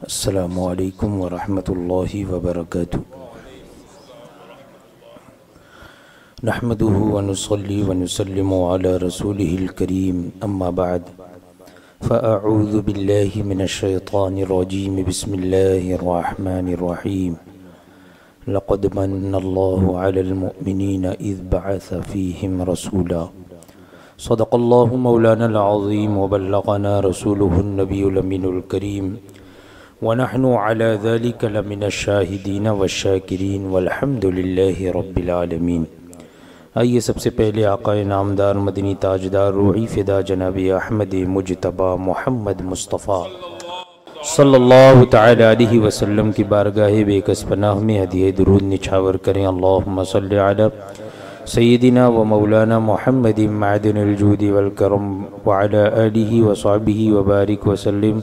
अस्सलामु अलैकुम वरहमतुल्लाहि वबरकातुहू। नहमदुहु व नुसल्ली व नुसल्लिमु अला रसूलिहिल करीम, अम्मा बाद, फ़अऊज़ु बिल्लाहि मिनश शैतानिर रजीम, बिस्मिल्लाहिर रहमानिर रहीम। लक़द मन्नल्लाहु अलल मुअमिनीना इज़ बअस फ़ीहिम रसूला। सदक़ल्लाहु मौलानल अज़ीम व बल्लग़ना रसूलुहुन नबियुल अमीनुल करीम व नहनु अला ज़ालिका लमिनश शाहिदीन वश्शाकिरीन वल्हम्दुलिल्लाहि रब्बिल आलमीन। आइए सबसे पहले आक़ाए नामदार मदनी ताजदार रूही फ़िदा जनाब अहमद मुजतबा मोहम्मद मुस्तफ़ा सल्लल्लाहु तआला अलैहि वसल्लम की बारगाह बेकस पनाह में हदिया दुरूद निछावर करें। अल्लाहुम्मा सल्लि अला सय्यिदिना व मौलाना मुहम्मदिन मअदनिल जूदि वल करम व अला आलिहि व सहबिहि व बारिक व सल्लिम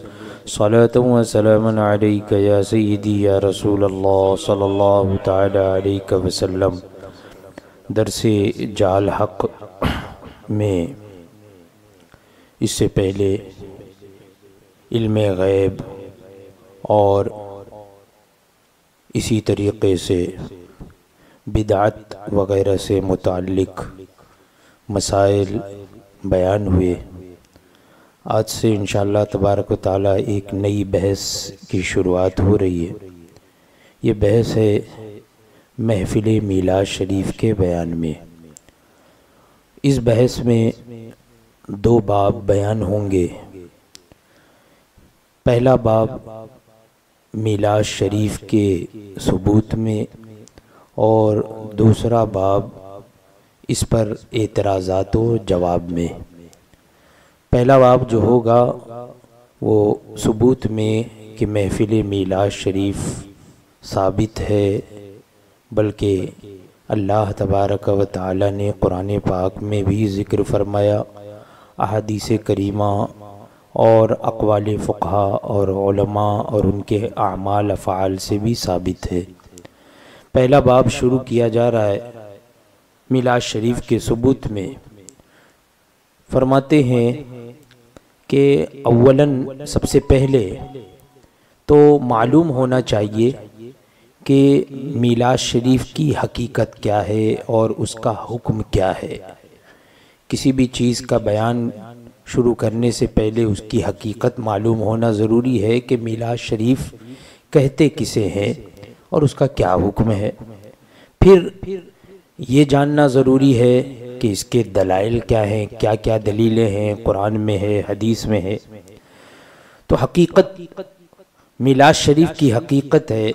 सलातन व सलामन अलैका या सय्यिदी या रसूलल्लाह सल्लल्लाहु तआला अलैहि वसल्लम। दरसे जाल हक़ में इससे पहले इल्मे गैब और इसी तरीक़े से बिदअत वग़ैरह से मुताल्लिक़ मसाइल बयान हुए। आज से इंशाअल्लाह तबारक व तआला एक नई बहस की शुरुआत हो रही है। ये बहस है महफ़िल मीलाद शरीफ के बयान में। इस बहस में दो बाब बयान होंगे। पहला बाब मीलाद शरीफ के सबूत में और दूसरा बाब इस पर एतराज़ात व जवाब में। पहला बाब जो होगा वो सबूत में कि महफ़िल मीलाद शरीफ साबित है, बल्कि अल्लाह तबारक व तआला ने कुरान पाक में भी ज़िक्र फरमाया, अहादीस करीमा और अक़वाल फ़ुक़हा और उलमा और उनके आमाल अफ़आल से भी साबित है। पहला बाब शुरू किया जा रहा है मीलाद शरीफ के सबूत में। फरमाते हैं कि अव्वलन सबसे पहले तो मालूम होना चाहिए कि मीलाद शरीफ की हकीकत क्या है और उसका हुक्म क्या है। किसी भी चीज़ का बयान शुरू करने से पहले उसकी हकीकत मालूम होना ज़रूरी है कि मीलाद शरीफ कहते किसे हैं और उसका क्या हुक्म है। फिर ये जानना ज़रूरी है कि इसके दलाइल क्या हैं, क्या क्या दलीलें हैं, कुरान में है, हदीस में है। तो हकीकत मीलाद शरीफ की हकीकत है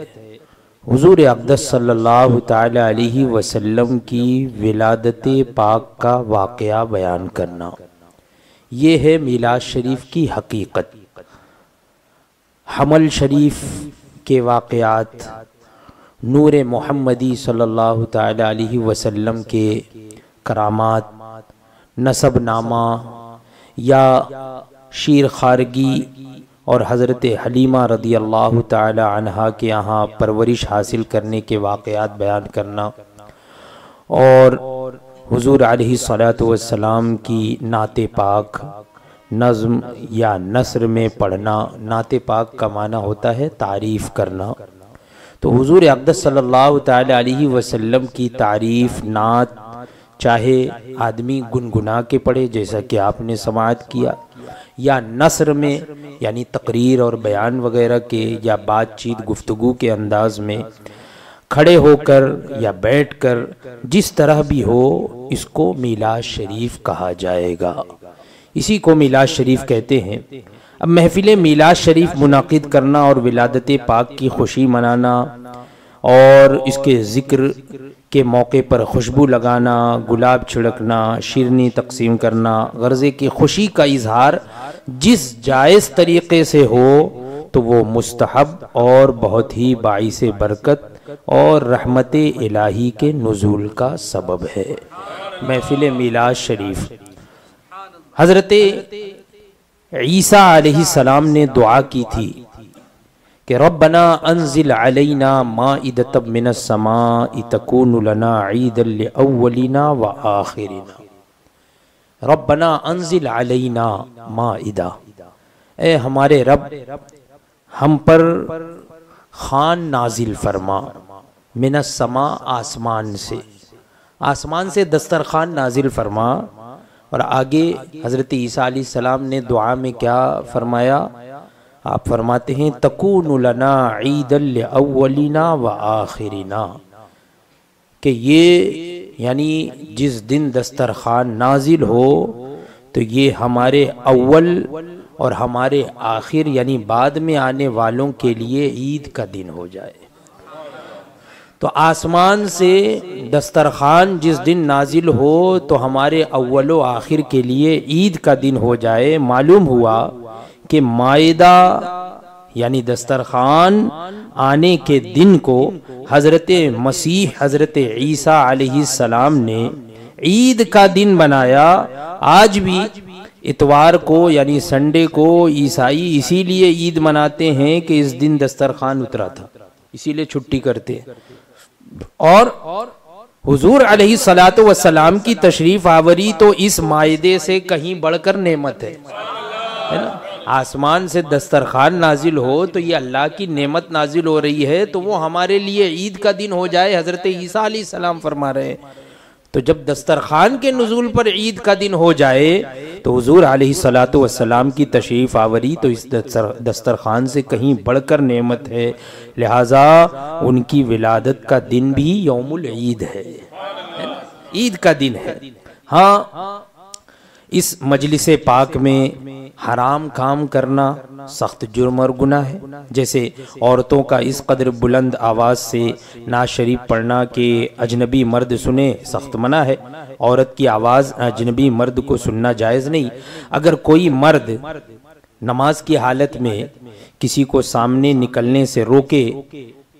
हुज़ूर अक़दस सल्लल्लाहु तआला अलैहि वसल्लम की विलादत पाक का वाक़या बयान करना। ये है मीलाद शरीफ की हकीकत। हमल शरीफ के वाक़यात, नूर मोहम्मदी सल्लल्लाहु तआला अलैहि वसल्लम के करामात, नसबनामा या शीर खारगी और हज़रत हलीमा रदी अल्लाह ताला अन्हा के यहाँ परवरिश हासिल करने के वाक़यात बयान करना और हुज़ूर अलैहिस्सलातु वस्सलाम की नाते पाक नज़्म या नस्र में पढ़ना। नाते पाक का माना होता है तारीफ़ करना। तो हुज़ूर अक़दस सल्लल्लाहु ताला अलैहि वसल्लम की तारीफ़ नात चाहे आदमी गुनगुना के पढ़े जैसा कि आपने समाअत किया, या नस्र में यानी तकरीर और बयान वगैरह के या बातचीत गुफ्तगू के अंदाज में खड़े होकर या बैठकर, जिस तरह भी हो, इसको मीलाद शरीफ कहा जाएगा। इसी को मीलाद शरीफ कहते हैं। अब महफिल मीलाद शरीफ मुनाकिद करना और विलादत पाक की खुशी मनाना और इसके ज़िक्र के मौके पर खुशबू लगाना, गुलाब छिड़कना, शीरनी तकसीम करना, गर्ज़े की खुशी का इजहार जिस जायज़ तरीक़े से हो तो वो मुस्तहब और बहुत ही बाइसे बरकत और रहमत इलाही के नुज़ूल का सबब है। महफिल मीलाद शरीफ हज़रत ईसा अलैहिस्सलाम ने दुआ की थी कि रब्बना अंजिल अलैना माइदतम मिनस समाई तकूनु लना ईदल लिअव्वलिना व आखिरिना। रब्बना अंजिल अलैना माइदा, ए हमारे रब हम पर खान नाजिल फरमा, मिनस समा, आसमान से दस्तरखान नाजिल फरमा। और आगे हज़रत ईसा अलैहिस्सलाम ने दुआ में क्या फरमाया? आप फरमाते हैं तकूनु लना ईदल अव्वलिना व आखिरिना, कि ये यानी जिस दिन दस्तरखान नाजिल हो तो ये हमारे अव्वल और हमारे आखिर यानी बाद में आने वालों के लिए ईद का दिन हो जाए। तो आसमान से दस्तरखान जिस दिन नाजिल हो तो हमारे अव्वल व आखिर के लिए ईद का दिन हो जाए। मालूम हुआ कि माइदा यानी दस्तरखान आने के दिन को हज़रत मसीह हज़रत ईसा अलैहिस्सलाम ने ईद का दिन बनाया। आज भी इतवार को यानी संडे को ईसाई इसीलिए ईद मनाते हैं कि इस दिन दस्तरखान उतरा था, इसीलिए छुट्टी करते हैं। और हुजूर अलैहिस्सलातु वस्सलाम की तशरीफ आवरी तो इस मायदे से कहीं बढ़कर नेमत है ना। आसमान से दस्तरखान नाजिल हो तो ये अल्लाह की नेमत नाजिल हो रही है, तो वो हमारे लिए ईद का दिन हो जाए। हज़रत ईसा अलैहिस्सलाम फरमा रहे हैं तो जब दस्तरखान के नुज़ूल पर ईद का दिन हो जाए तो हुजूर अलैहिस्सलातु वस्सलाम की तशरीफ़ आवरी तो इस दस्तरखान से कहीं बढ़कर नेमत है। लिहाजा उनकी विलादत का दिन भी यौमुल ईद है, ईद का दिन है। हाँ, इस मजलिसे पाक में हराम काम करना सख्त जुर्म और गुनाह है। जैसे औरतों का इस कदर बुलंद आवाज़ से नाज शरीफ पढ़ना कि अजनबी मर्द सुने, सख्त मना है। औरत की आवाज़ अजनबी मर्द को सुनना जायज़ नहीं। अगर कोई मर्द नमाज की हालत में किसी को सामने निकलने से रोके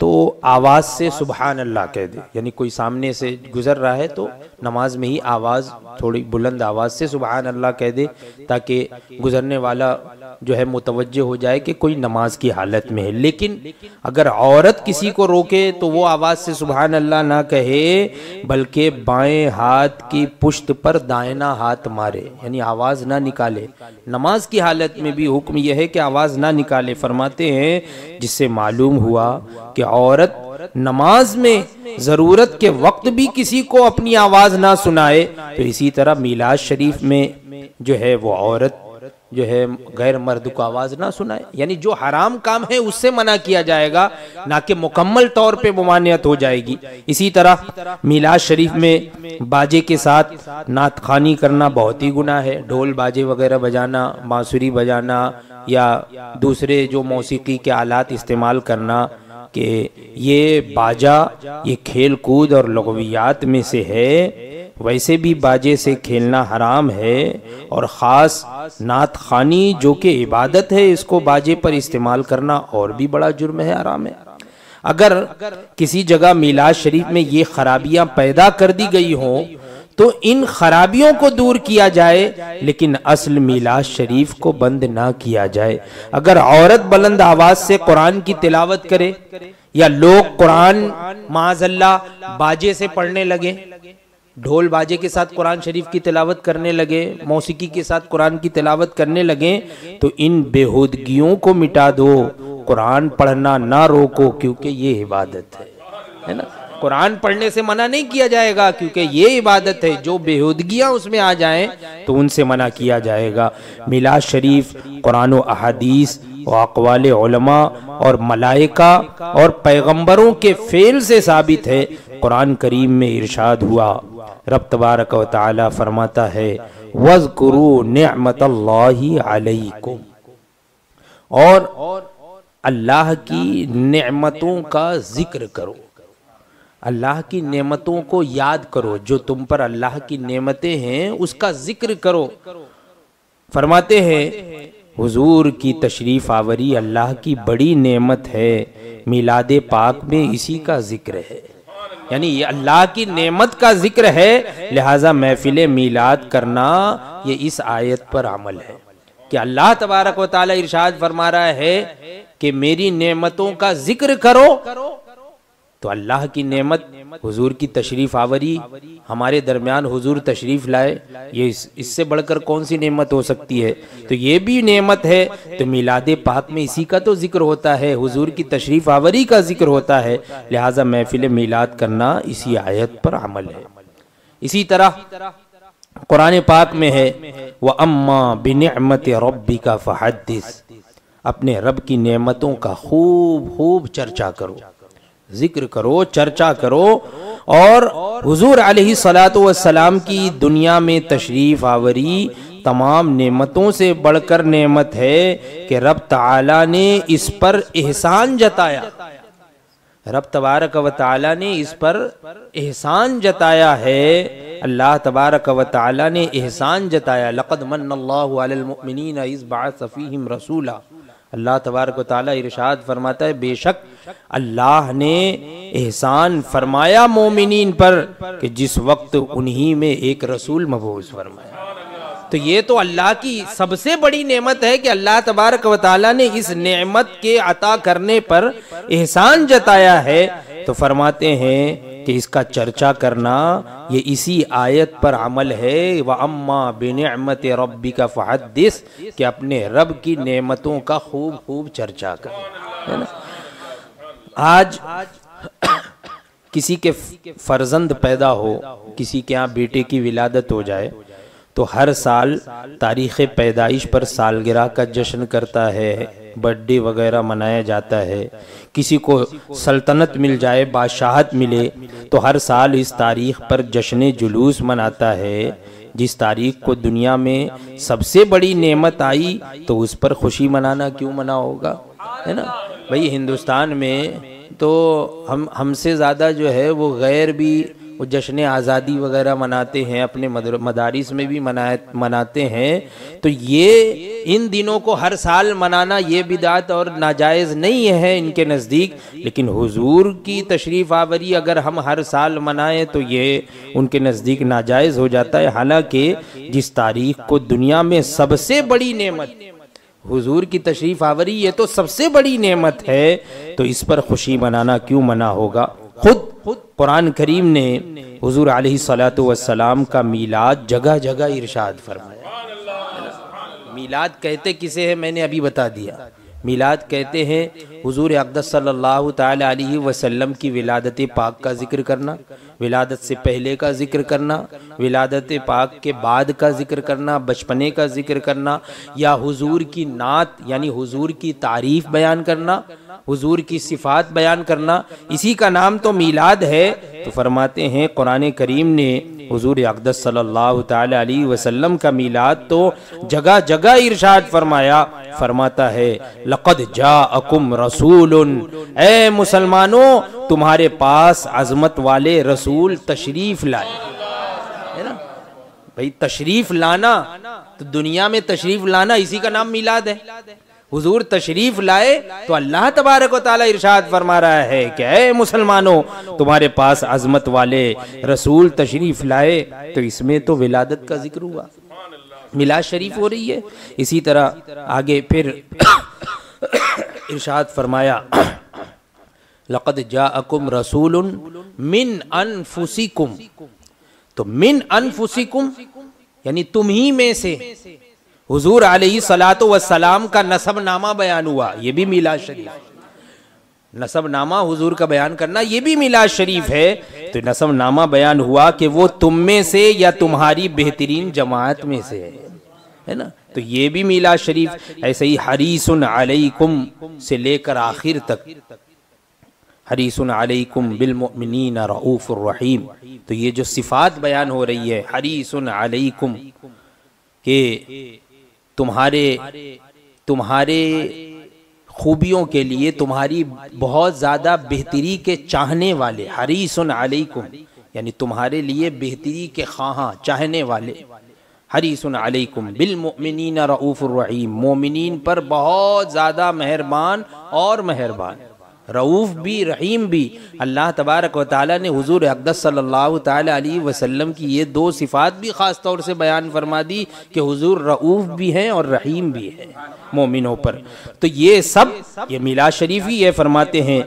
तो आवाज़ से सुबहान अल्लाह कह दे, यानी कोई सामने से गुजर रहा है तो नमाज में ही आवाज़ थोड़ी बुलंद आवाज़ से सुबहान अल्लाह कह दे, ताकि गुजरने वाला जो है मुतवज्जे हो जाए कि कोई नमाज की हालत में है। लेकिन अगर औरत किसी को रोके तो वो आवाज़ से सुबहान अल्लाह ना कहे, बल्कि बाएं हाथ की पुश्त पर दाहिना हाथ मारे, यानी आवाज़ ना निकाले। नमाज की हालत में भी हुक्म यह है कि आवाज़ ना निकाले। फरमाते हैं जिससे मालूम हुआ कि औरत नमाज में ज़रूरत के वक्त भी किसी को अपनी आवाज़ ना सुनाए, तो इसी तरह मीलाद शरीफ में जो है वो औरत जो है गैर मर्द को आवाज़ ना सुनाए। यानी जो हराम काम है उससे मना किया जाएगा, ना कि मुकम्मल तौर पे मुमानियत हो जाएगी। इसी तरह मीलाद शरीफ में बाजे के साथ नात खानी करना बहुत ही गुनाह है। ढोल बाजे वगैरह बजाना, बांसुरी बजाना या दूसरे जो मौसीकी के आलात इस्तेमाल करना, कि ये बाजा ये खेल कूद और लगवियात में से है। वैसे भी बाजे से खेलना हराम है, और ख़ास नात खानी जो कि इबादत है इसको बाजे पर इस्तेमाल करना और भी बड़ा जुर्म है, हराम है। अगर किसी जगह मीलाद शरीफ में ये खराबियां पैदा कर दी गई हों तो इन खराबियों को दूर किया जाए, लेकिन असल मीलाद शरीफ को बंद ना किया जाए। अगर औरत बुलंद आवाज से कुरान की तिलावत करे या लोग कुरान माज़अल्लाह बाजे से पढ़ने लगे, ढोल बाजे के साथ कुरान शरीफ की तिलावत करने लगे, मौसीकी के साथ कुरान की तिलावत करने लगे, तो इन बेहूदगियों को मिटा दो, कुरान पढ़ना ना रोको, क्योंकि ये इबादत है ना। कुरान पढ़ने से मना नहीं किया जाएगा क्योंकि ये इबादत है। जो बेहूदगियां उसमें आ जाएं तो उनसे मना किया जाएगा। मिलाद शरीफ कुरान व अहादीस व अक़वाल उलमा और मलाइका और पैगंबरों के फेल से साबित है। कुरान करीम में इरशाद हुआ, रब तबारक व तआला फरमाता है वज़कुरू निअमतल्लाहि अलैकुम, और अल्लाह की नेमतों का जिक्र करो, अल्लाह की नेमतों को याद करो, जो तुम पर अल्लाह की नेमतें हैं उसका जिक्र करो। फरमाते हैं हुजूर की तशरीफ आवरी अल्लाह की बड़ी नेमत है, मिलाद पाक में इसी का जिक्र है, यानी ये अल्लाह की नेमत का जिक्र है। लिहाजा महफिल मीलाद करना ये इस आयत पर अमल है कि अल्लाह तबारक व तआला इरशाद फरमा रहा है कि मेरी नेमतों का जिक्र करो, तो अल्लाह की नेमत हुजूर की तशरीफ़ आवरी, हमारे दरमियान हुजूर तशरीफ़ लाए, ये इससे बढ़कर कौन सी नेमत हो सकती है। तो ये भी नेमत है। तो मिलाद पाक में इसी का तो जिक्र होता है, हुजूर की तशरीफ़ आवरी का जिक्र होता है। लिहाजा महफिल मिलाद करना इसी आयत पर अमल है। इसी तरह कुरान पाक में है, व अम्मा बिनिअमति रब्बिका फहद्दिस, अपने रब की नेमतों का खूब खूब चर्चा करो, जिक्र करो, चर्चा करो। और हुजूर अलैहिस्सलातु वस्सलाम की दुनिया में तशरीफ़ आवरी तमाम नेमतों से बढ़कर नेमत है कि रब ताला ने इस पर एहसान जताया। रब तबारक व ताला ने इस पर एहसान जताया है। अल्लाह तबारक व ताला ने एहसान जताया, लक़द मन्नल्लाहु अलल मुमिनीना इज़ बअस फ़ीहिम रसूला। अल्लाह तबारक व ताला इरशाद फरमाता है, बेशक अल्लाह ने एहसान फरमाया मोमिनीन पर कि जिस वक्त उन्हीं में एक रसूल मबूस फरमाया। तो ये तो अल्लाह की सबसे बड़ी नेमत है कि अल्लाह तबारक व ताला ने इस नेमत के अता करने पर एहसान जताया है। तो फरमाते हैं कि इसका चर्चा करना ये इसी आयत पर अमल है, व अम्मा बिनिअमति रब्बिका फहद्दिस, कि अपने रब की नेमतों का खूब खूब चर्चा कर, है ना। आज किसी के फर्जंद पैदा हो, किसी के यहाँ बेटे की विलादत हो जाए, तो हर साल तारीख़ पैदाइश पर सालगिरह का जश्न करता है, बर्थडे वगैरह मनाया जाता है। किसी को सल्तनत मिल जाए, बादशाहत मिले, तो हर साल इस तारीख़ पर जश्न जुलूस मनाता है। जिस तारीख़ को दुनिया में सबसे बड़ी नेमत आई, तो उस पर खुशी मनाना क्यों मना होगा, है ना भाई। हिंदुस्तान में तो हमसे ज़्यादा जो है वो गैर भी वो जश्न आज़ादी वगैरह मनाते हैं, अपने मदारिस में भी मनाते हैं। तो ये इन दिनों को हर साल मनाना ये बिदात और नाजायज़ नहीं है इनके नज़दीक। लेकिन हुजूर की तशरीफ़ आवरी अगर हम हर साल मनाएं तो ये उनके नज़दीक नाजायज़ हो जाता है। हालांकि जिस तारीख़ को दुनिया में सबसे बड़ी नेमत हुजूर की तशरीफ़ आवरी, ये तो सबसे बड़ी नेमत है, तो इस पर खुशी मनाना क्यों मना होगा। खुद कुरान करीम ने हुजूर अलैहिस्सलातु वस्सलाम का मीलाद जगह जगह इरशाद फरमाया। मीलाद कहते किसे है मैंने अभी बता दिया। मीलाद कहते हैं हुजूर अक़दस सल्लल्लाहु ताला अलैहि वसल्लम की विलादत पाक का जिक्र करना, विलादत से पहले का जिक्र करना, विलादत पाक के बाद का जिक्र करना, बचपने का जिक्र करना, या हुजूर की नात यानी हुजूर की तारीफ़ बयान करना, हुजूर की सिफ़ात बयान करना, इसी का नाम तो मीलाद है। तो फरमाते हैं कुरान करीम ने हुजूर अक़दस सल्लल्लाहु ताला अलैहि वसल्लम का मीलाद तो जगह जगह इरशाद फरमाया। फरमाता है, लक़द जाअकुम रसूलुन, ए मुसलमानों तुम्हारे पास अज़मत वाले रसूल तशरीफ़ लाए, है ना भाई। तशरीफ़ लाना तो दुनिया में तशरीफ़ लाना, इसी का नाम मीलाद है। हुजूर तशरीफ लाए तो अल्लाह तबारक व तआला इरशाद फरमा रहा है कि ऐ मुसलमानों तुम्हारे पास अजमत वाले रसूल तशरीफ लाए। तो इसमें तो विलादत का जिक्र हुआ, मिलाद शरीफ हो रही है। इसी तरह आगे फिर इरशाद फरमाया, लक़द जाअकुम रसूलुन मिन अनफुसिकुम। तो मिन अनफुसिकुम यानी तुम ही में से हुजूर अलैहिस्सलातु वस्सलाम का नसबनामा बयान हुआ, ये भी मिलाद शरीफ। नसबनामा हुजूर का बयान करना ये भी मिलाद शरीफ है। तो नसबनामा बयान हुआ कि वो तुम में से या तुम्हारी बेहतरीन जमात में से है ना, तो ये भी मिलाद शरीफ। ऐसे ही हरीसुन अलैकुम से लेकर आखिर तक, हरीसुन अलैकुम बिल मुमिनीना रऊफुर रहीम। तो ये जो सिफात बयान हो रही है, हरीसुन अलैकुम के तुम्हारे खूबियों के लिए, तुम्हारी बहुत ज़्यादा बेहतरी के चाहने वाले, हरीसुन अलैकुम यानी तुम्हारे लिए बेहतरी के ख्वाहां चाहने वाले, हरीसुन अलैकुम बिल मुमिनीना रऊफुर रहीम, मोमिनीन पर बहुत ज़्यादा मेहरबान और मेहरबान, रऊफ़ भी रहीम भी। अल्लाह तबारक व तआला ने हुजूर अक़दस सल्लल्लाहु ताला अलैहि वसल्लम की ये दो सिफ़ात भी ख़ास तौर से बयान फरमा दी कि हुजूर रऊफ़ भी हैं और रहीम भी हैं मोमिनों पर। तो ये सब ये मिलाद शरीफ ही ये फरमाते हैं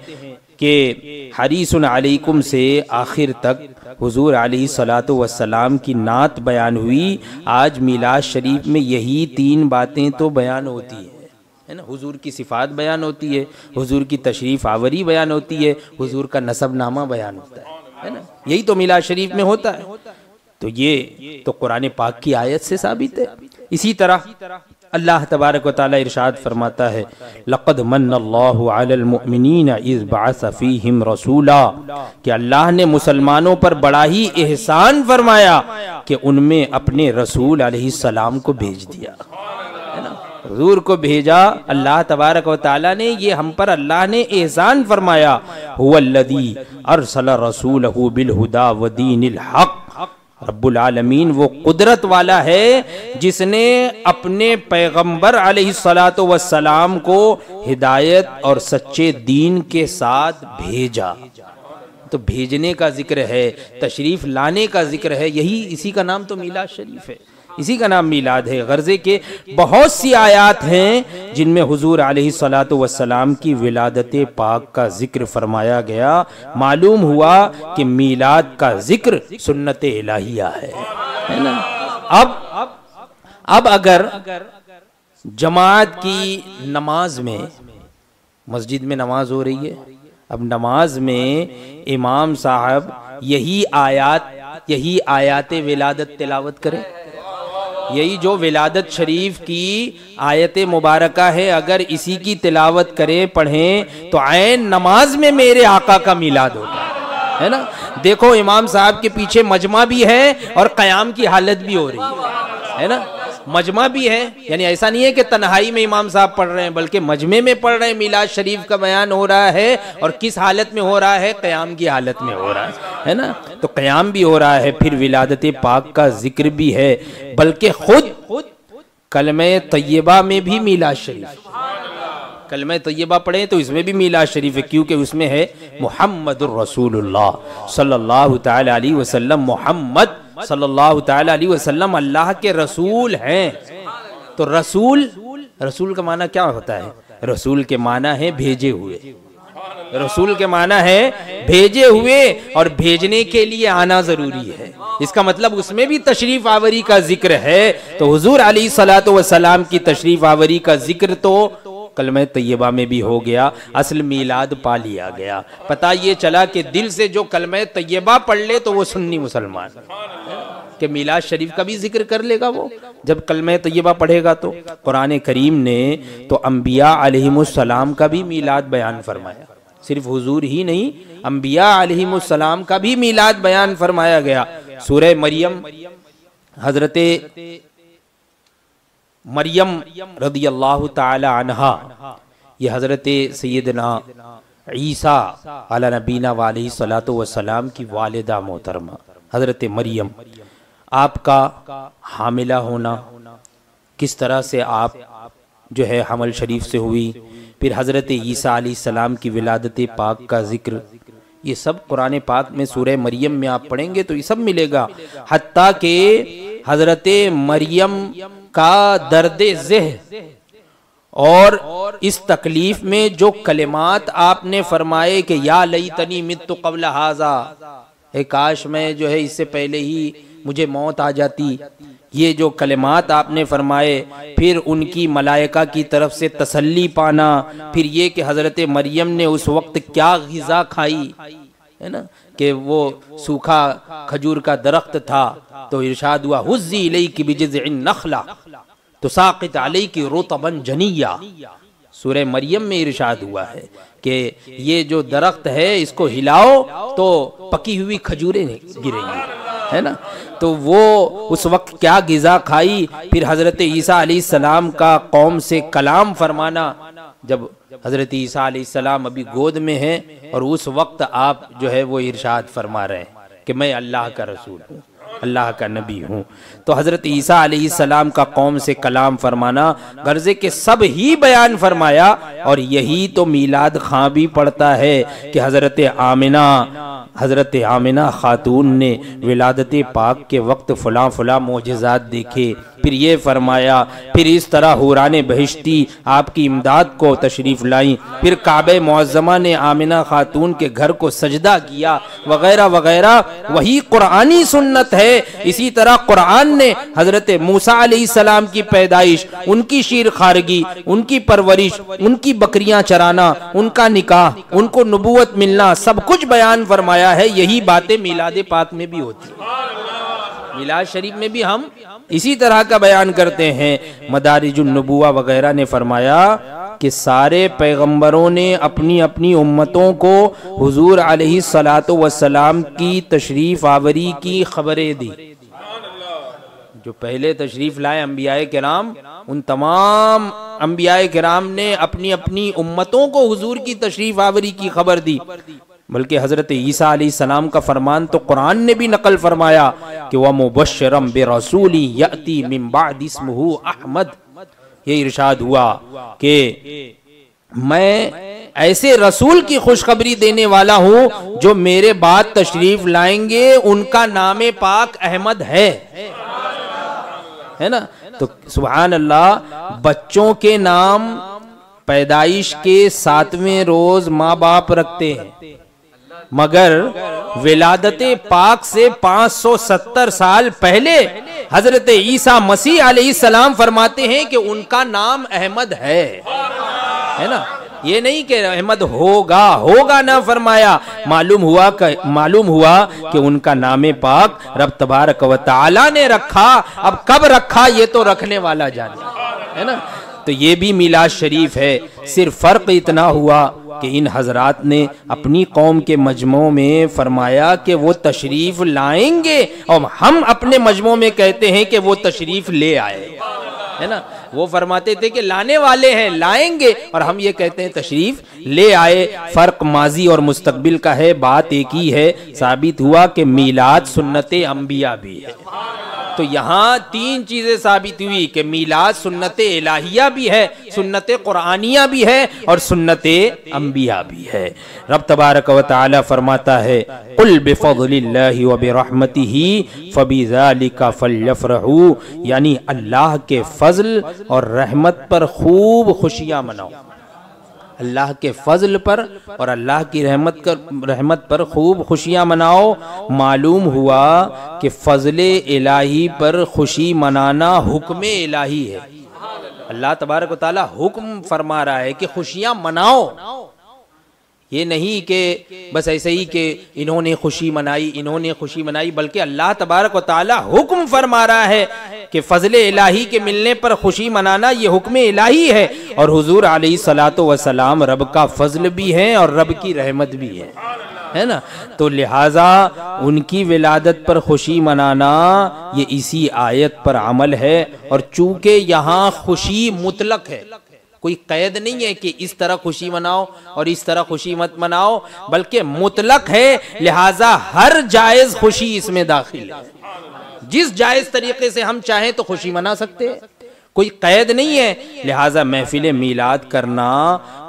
कि हरीसुन अलैकुम से आखिर तक हुजूर अलैहिस्सलातु वस्सलाम की नात बयान हुई। आज मिलाद शरीफ में यही 3 बातें तो बयान होती है ना। हुजूर की सिफ़ात बयान होती है, हुजूर की तशरीफ़ आवरी बयान होती है, हुजूर का नसबनामा बयान होता है ना। यही तो मिलाद शरीफ में होता है। तो ये तो कुरान पाक की आयत से साबित है। इसी तरह अल्लाह तबारक व तआला इरशाद फरमाता है, लक़द मन्नल्लाहु अलल मुअमिनीना इज़ बअस फ़ीहिम रसूला, कि अल्लाह ने मुसलमानों पर बड़ा ही एहसान फरमाया कि उनमें अपने रसूल अलैहिस्सलाम को भेज दिया, है ना। हुजूर को भेजा अल्लाह तबारक व तआला ने, ये हम पर अल्लाह ने एहसान फरमाया। हुवल्लज़ी अरसला रसूलहु बिल हुदा व दीनिल हक़, रब्बुल आलमीन वो कुदरत वाला है जिसने अपने पैगंबर अलैहिस्सलातु वस्सलाम को हिदायत और सच्चे दीन के साथ भेजा। तो भेजने का जिक्र है, तशरीफ लाने का जिक्र है, यही इसी का नाम तो मिलाद शरीफ है, इसी का नाम मिलाद है। गर्जे के बहुत सी आयात हैं जिनमें हुजूर अलैहिस्सलातु वस्सलाम की विलादत पाक का जिक्र फरमाया गया। मालूम हुआ कि मिलाद का जिक्र सुन्नत इलाहिया है ना। अब अगर जमात की नमाज में, मस्जिद में नमाज हो रही है, अब नमाज में इमाम साहब यही आयात विलादत तिलावत करें, यही जो विलादत शरीफ की आयत मुबारका है, अगर इसी की तिलावत करें, पढ़ें, तो ऐन नमाज में मेरे आका का मिलाद होगा, है ना। देखो इमाम साहब के पीछे मजमा भी है और क़याम की हालत भी हो रही है ना। मजमा भी है, यानी ऐसा नहीं है कि तन्हाई में इमाम साहब पढ़ रहे हैं, बल्कि मजमे में पढ़ रहे हैं। मिलाद शरीफ का बयान हो रहा है और किस हालत में हो रहा है, क़याम की हालत में हो रहा है ना। तो क़याम भी हो रहा है, फिर विलादत पाक का जिक्र भी है, बल्कि खुद कलमे तय्यबा में भी मिलाद शरीफ, कलमे तय्यबा पढ़े तो इसमें भी मिलाद शरीफ है, क्योंकि उसमें है मुहम्मदुर रसूलुल्लाह सल्लल्लाहु तआला अलैहि वसल्लम। मोहम्मद सल्लल्लाहु तआला अलैहि वसल्लम अल्लाह के रसूल हैं। तो रसूल का माना क्या होता है? रसूल के माना है भेजे हुए, रसूल के माना है भेजे हुए, और भेजने के लिए आना जरूरी है। इसका मतलब उसमें भी तशरीफ आवरी का जिक्र है। तो हुजूर अलैहिस्सलातु वस्सलाम की तशरीफ आवरी का जिक्र तो कलमे तय्यबा में भी हो गया, असल मिलाद पा लिया गया। पता ये चला कि दिल से जो कलमे तय्यबा पढ़ ले तो वो सुन्नी मुसलमान, कि मिलाद शरीफ का भी जिक्र कर लेगा वो जब कलमे तय्यबा पढ़ेगा। तो कुरान करीम ने तो अंबिया अलैहिमुस्सलाम का भी मिलाद बयान फरमाया, सिर्फ हुजूर ही नहीं, अंबिया अलैहिमुस्सलाम का भी मिलाद बयान फरमाया गया। सूरह मरियम, हजरते मरियम रदियल्लाहु ताला अन्हा, ये हजरते सैयदना ईसा अला नबीना वालैहि सलातो वस्सलाम की वालिदा मोहतरमा हजरते मरियम, आपका हामिला होना, किस तरह से आप जो है हमल शरीफ से हुई, फिर हजरत ईसा अलैहिस्सलाम की विलादत पाक का जिक्र, ये सब कुरान पाक में सूरह मरियम में आप पढ़ेंगे तो ये सब मिलेगा। हत्ता के हजरत मरियम का दर्दे ज़ह और इस तकलीफ में जो कलिमात आपने फरमाए कि या लैतनी मित्तु क़ब्ल हाज़ा, काश मैं जो है इससे पहले ही मुझे मौत आ जाती, ये जो कलिमात आपने फरमाए, फिर उनकी मलाइका की तरफ से तसल्ली पाना, फिर ये कि हजरत मरियम ने उस वक्त क्या ग़िज़ा खाई, है ना, कि वो सूखा खजूर का दरख्त था, तो इरशाद हुआ हुज़्ज़ी इलैकी बिजिज़्इन नख़ला तुसाक़ित अलैकी रुतबन जनिया। सूरह मरियम में इरशाद हुआ है कि ये जो दरख्त है इसको हिलाओ तो पकी हुई खजूरें गिरेंगी, है ना। तो वो उस वक्त क्या ग़िज़ा खाई, फिर हजरत ईसा अलैहिस्सलाम का कौम से कलाम फरमाना, जब हजरत ईसा अलैहिस्सलाम अभी गोद में हैं और उस वक्त आप जो है वो इरशाद फरमा रहे हैं कि मैं अल्लाह का रसूल हूँ, अल्लाह का नबी हूँ। तो हजरत ईसा अलैहिस्सलाम का कौम से कलाम फरमाना, गर्जे के सब ही बयान फरमाया। और यही तो मीलाद खां भी पढ़ता है कि हजरत आमिना खातून ने विलादत पाक के वक्त फलां फलां मोजज़ात देखे, फिर फिर ये फरमाया, फिर इस तरह हुराने बहिश्ती आपकी इमदाद को तशरीफ़ लाई, फिर काबे मुअज़्ज़मा ने आमिना खातून के घर को सजदा किया वगैरह वगैरह। वही कुरानी सुन्नत है। इसी तरह कुरान ने हज़रत मूसा अलैहिस्सलाम की पैदाइश, उनकी शीर खारगी, उनकी परवरिश, उनकी बकरियां चराना, उनका निकाह, उनको नबूवत मिलना, सब कुछ बयान फरमाया है। यही बातें मिलाद पाक में भी होती है। मिलाद शरीफ में भी हम इसी तरह का बयान करते हैं। मदारिजुन नबुवा वगैरह ने फरमाया कि सारे पैगंबरों ने अपनी अपनी उम्मतों को हुजूर अलैहिस्सलातु वस्सलाम की तशरीफ आवरी की खबरें दी। जो पहले तशरीफ लाए अंबियाए किराम, उन तमाम अंबियाए किराम ने अपनी अपनी उम्मतों को हुजूर की तशरीफ आवरी की खबर दी। बल्कि हज़रत ईसा अलैहिस्सलाम का फरमान तो कुरान ने भी नकल फरमाया कि वह मुबश्शिरम बिरसूली यअती मिन बाद इस्मुहु अहमद। ये इरशाद हुआ कि मैं ऐसे रसूल की खुशखबरी देने वाला हूँ जो मेरे बाद तशरीफ लाएंगे, उनका नाम पाक अहमद है ना। तो सुभान अल्लाह, बच्चों के नाम पैदाइश के 7वें रोज माँ बाप रखते हैं, मगर विलादते पाक से 570 साल पहले हजरत ईसा मसीह अलैहिस्सलाम फरमाते हैं कि उनका नाम अहमद है ना। ये नहीं कि अहमद होगा ना फरमाया। मालूम हुआ कि उनका नाम पाक रब तबारक व तआला ने रखा। अब कब रखा ये तो रखने वाला जाने, है ना। तो ये भी मिलाद शरीफ है। सिर्फ फर्क इतना हुआ कि इन हजरात ने अपनी कौम के मजमों में फरमाया कि वो तशरीफ लाएंगे, और हम अपने मजमों में कहते हैं कि वो तशरीफ ले आए, है ना। वो फरमाते थे कि लाने वाले हैं, लाएंगे, और हम ये कहते हैं तशरीफ ले आए। फर्क माजी और मुस्तकबिल का है, बात एक ही है। साबित हुआ कि मीलाद सुन्नते अंबिया भी है। तो यहाँ 3 चीजें साबित हुई कि मीलाद सुन्नते इलाहिया भी है, सुन्नते कुरानिया भी है, और सुन्नते अंबिया भी है। रब तबारक व तआला फरमाता है, कुल बिफज़लिल्लाहि व बिरहमतिही फबिज़ालिका फल्यफ़रहू, यानी अल्लाह के फजल और रहमत पर खूब खुशियां मनाओ। अल्लाह के फजल पर और अल्लाह की रहमत पर खूब खुशियां मनाओ। मालूम हुआ कि फजले इलाही पर खुशी मनाना हुक्म इलाही है। अल्लाह तबारक व तआला हुक्म फरमा रहा है कि खुशियां मनाओ। ये नहीं कि बस ऐसे ही कि इन्होंने खुशी मनाई, बल्कि अल्लाह तबारक व तआला हुक्म फरमा रहा है कि फजले इलाही के मिलने पर खुशी मनाना ये हुक्म इलाही है। और हुजूर अलैहिस्सलातु वस्सलाम रब का फजल भी है और रब की रहमत भी है ना। तो लिहाजा उनकी विलादत पर खुशी मनाना ये इसी आयत पर अमल है। और चूंकि यहाँ खुशी मुतलक है, कोई कैद नहीं है कि इस तरह खुशी मनाओ और इस तरह खुशी मत मनाओ, बल्कि मुतलक है। लिहाजा हर जायज खुशी इसमें दाखिल है। जिस जायज तरीके से हम चाहें तो खुशी मना सकते हैं, कोई कैद नहीं है। लिहाजा महफिल मीलाद करना,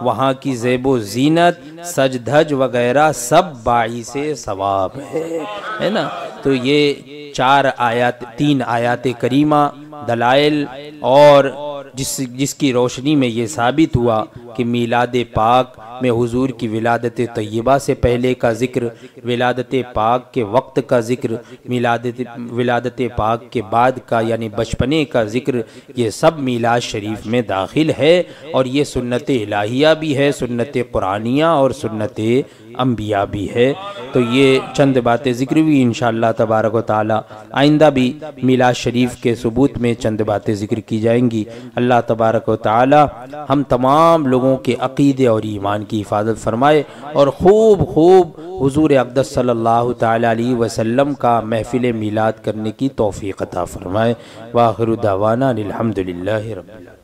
वहाँ की ज़ेबो ज़ीनत, सज धज वगैरह सब बाइसे सवाब है ना। तो ये 3 आयात करीमा दलाइल और जिसकी रोशनी में ये साबित हुआ कि मीलाद पाक में हुजूर की विलादत तय्यबा से पहले का जिक्र, विलादत पाक के वक्त का जिक्र, विलादत पाक के बाद का यानी बचपने का जिक्र, ये सब मीलाद शरीफ में दाखिल है। और ये सुन्नत इलाहिया भी है, सुन्नत कुरानिया और सुन्नत अंबिया भी है। तो ये चंद बातें जिक्र हुई। इंशाअल्लाह तबारक व तआला आइंदा भी मिलाद शरीफ के सबूत में चंद बातें जिक्र की जाएंगी। अल्लाह तबारक व तआला हम तमाम लोगों के अक़ीदे और ईमान की हिफाजत फरमाए और खूब हुजूर अक़दस सल्लल्लाहु तआला अलैहि वसल्लम का महफिल मिलाद करने की तौफ़ीक़ अता फरमाए। व आख़िरु दावाना अनिल हम्दुलिल्लाहि रब्बिल आलमीन।